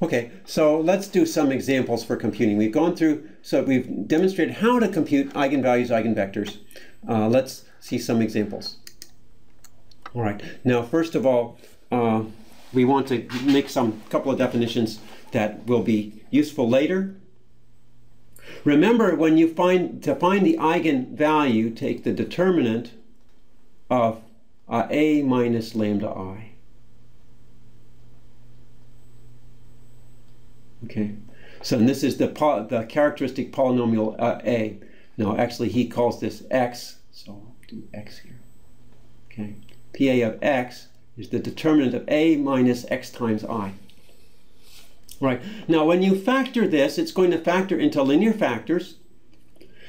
Okay, so let's do some examples for computing. We've gone through, so we've demonstrated how to compute eigenvalues, eigenvectors. Let's see some examples. All right, now first of all, we want to make some couple of definitions that will be useful later. Remember, when you find the eigenvalue, take the determinant of a minus lambda I. Okay, so and this is the characteristic polynomial a. Now, actually, he calls this x, so I'll do x here. Okay, PA of x is the determinant of a minus x times I. Right, now when you factor this, it's going to factor into linear factors.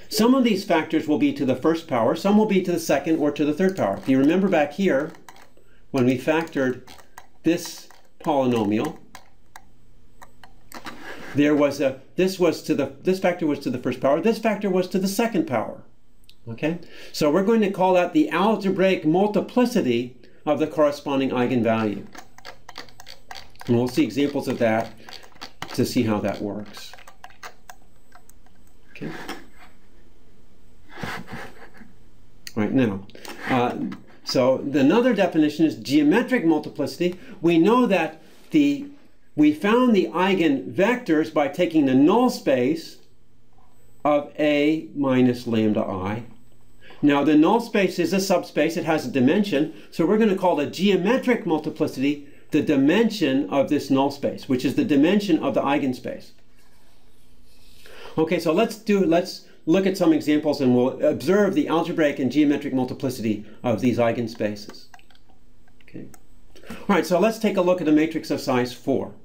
Some of these factors will be to the first power, some will be to the second or to the third power. If you remember back here, when we factored this polynomial, there was this factor was to the first power, this factor was to the second power. Okay, so we're going to call that the algebraic multiplicity of the corresponding eigenvalue. And we'll see examples of that to see how that works. Okay. Right now, so another definition is geometric multiplicity. We know that we found the eigenvectors by taking the null space of a minus lambda I. Now the null space is a subspace, it has a dimension, so we're going to call the geometric multiplicity the dimension of this null space, which is the dimension of the eigenspace. Okay, so let's look at some examples and we'll observe the algebraic and geometric multiplicity of these eigenspaces. Okay. All right, so let's take a look at a matrix of size 4.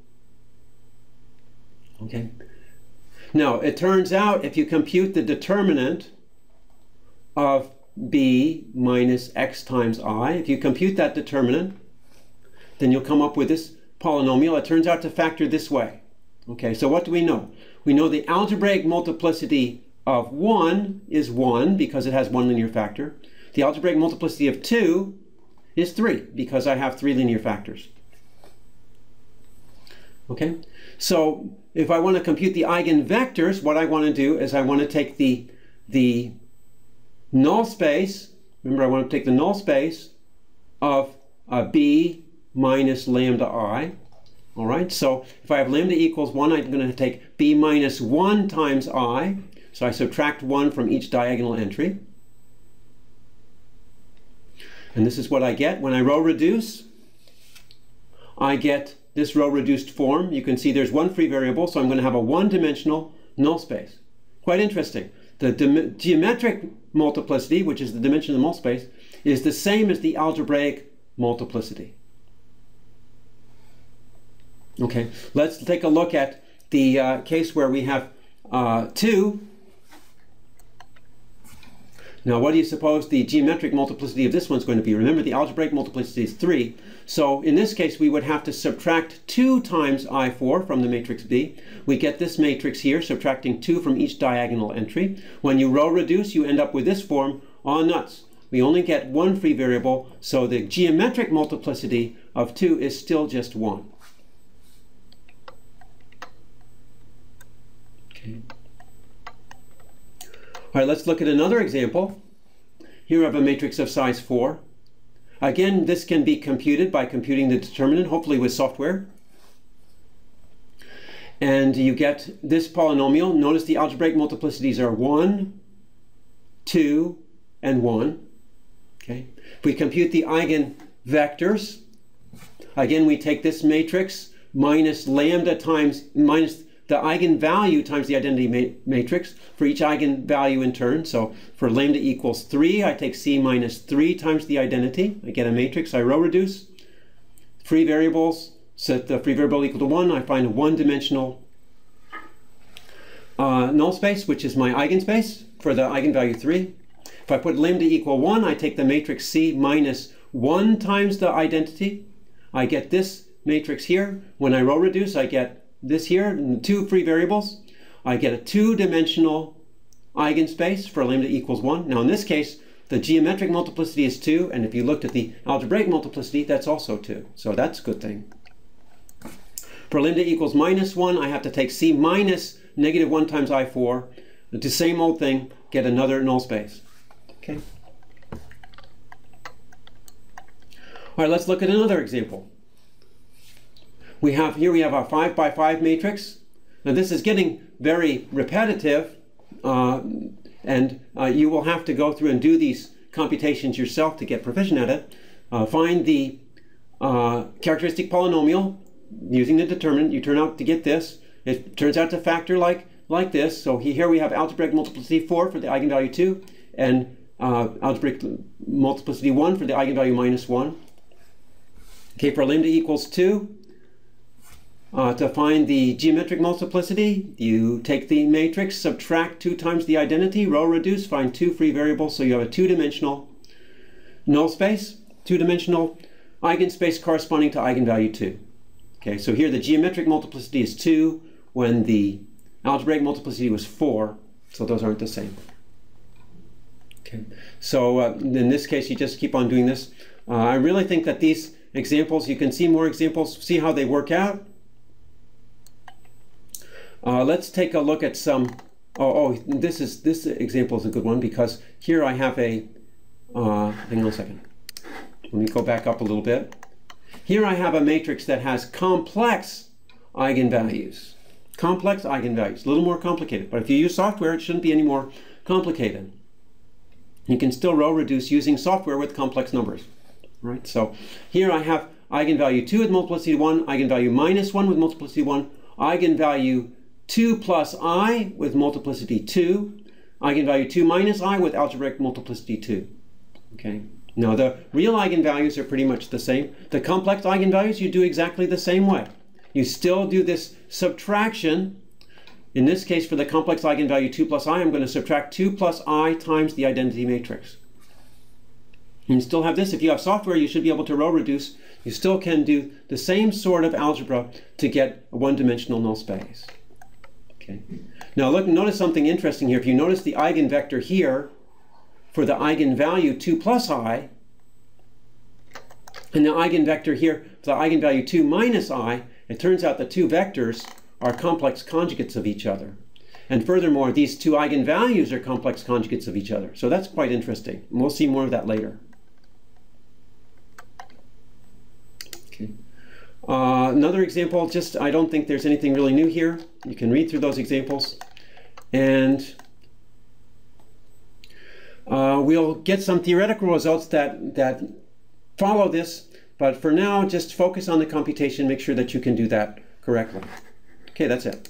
Okay. Now, it turns out if you compute the determinant of b minus x times I, if you compute that determinant, then you'll come up with this polynomial. It turns out to factor this way. Okay, so what do we know? We know the algebraic multiplicity of 1 is 1 because it has one linear factor. The algebraic multiplicity of 2 is 3 because I have 3 linear factors. Okay, so if I want to compute the eigenvectors, what I want to do is I want to take the null space, remember I want to take the null space of b minus lambda I. All right, so if I have lambda equals 1, I'm going to take b minus 1 times I. So I subtract 1 from each diagonal entry. And this is what I get. When I row reduce, I get this row reduced form. You can see there's one free variable, so I'm going to have a one-dimensional null space. Quite interesting. The geometric multiplicity, which is the dimension of the null space, is the same as the algebraic multiplicity. Okay, let's take a look at the case where we have 2. Now, what do you suppose the geometric multiplicity of this one's going to be? Remember, the algebraic multiplicity is 3. So in this case, we would have to subtract 2 times I4 from the matrix B. We get this matrix here, subtracting 2 from each diagonal entry. When you row reduce, you end up with this form. Aw, nuts. We only get one free variable, so the geometric multiplicity of 2 is still just 1. Okay. All right, let's look at another example. Here I have a matrix of size 4. Again, this can be computed by computing the determinant, hopefully with software. And you get this polynomial. Notice the algebraic multiplicities are 1, 2, and 1. Okay. If we compute the eigenvectors, again, we take this matrix minus lambda times minus the eigenvalue times the identity matrix for each eigenvalue in turn. So for lambda equals 3, I take c minus 3 times the identity. I get a matrix. I row reduce. Free variables, set the free variable equal to 1. I find a one-dimensional null space, which is my eigenspace for the eigenvalue 3. If I put lambda equal 1, I take the matrix c minus 1 times the identity. I get this matrix here. When I row reduce, I get this here, and 2 free variables. I get a two-dimensional eigenspace for lambda equals 1. Now in this case, the geometric multiplicity is 2, and if you looked at the algebraic multiplicity, that's also 2. So that's a good thing. For lambda equals minus 1, I have to take C minus negative 1 times I4. The same old thing, get another null space. Okay. All right, let's look at another example. We have a 5 by 5 matrix. Now this is getting very repetitive, and you will have to go through and do these computations yourself to get proficient at it. Find the characteristic polynomial using the determinant. You turn out to get this. It turns out to factor like this. So here we have algebraic multiplicity 4 for the eigenvalue 2, and algebraic multiplicity 1 for the eigenvalue minus 1. Okay, for lambda equals 2, to find the geometric multiplicity, you take the matrix, subtract 2 times the identity, row reduce, find 2 free variables, so you have a 2-dimensional null space, 2-dimensional eigenspace corresponding to eigenvalue 2. Okay, so here the geometric multiplicity is 2 when the algebraic multiplicity was 4, so those aren't the same. Okay, so in this case you just keep on doing this. I really think that these examples, you can see more examples, see how they work out. Let's take a look at some. This example is a good one, because here I have a. Hang on a second. Let me go back up a little bit. Here I have a matrix that has complex eigenvalues. Complex eigenvalues, a little more complicated. But if you use software, it shouldn't be any more complicated. You can still row reduce using software with complex numbers. Right? So here I have eigenvalue 2 with multiplicity 1, eigenvalue minus 1 with multiplicity 1, eigenvalue 2 plus I with multiplicity 2, eigenvalue 2 minus I with algebraic multiplicity 2. Okay. Now the real eigenvalues are pretty much the same. The complex eigenvalues you do exactly the same way. You still do this subtraction. In this case, for the complex eigenvalue 2 plus I, I'm going to subtract 2 plus I times the identity matrix. You still have this. If you have software, you should be able to row reduce. You still can do the same sort of algebra to get a one-dimensional null space. Okay. Now look, notice something interesting here. If you notice the eigenvector here for the eigenvalue 2 plus I, and the eigenvector here for the eigenvalue 2 minus I, it turns out the two vectors are complex conjugates of each other. And furthermore, these two eigenvalues are complex conjugates of each other. So that's quite interesting. And we'll see more of that later. Okay. Another example, I don't think there's anything really new here. You can read through those examples. And we'll get some theoretical results that follow this. But for now, just focus on the computation. Make sure that you can do that correctly. Okay, that's it.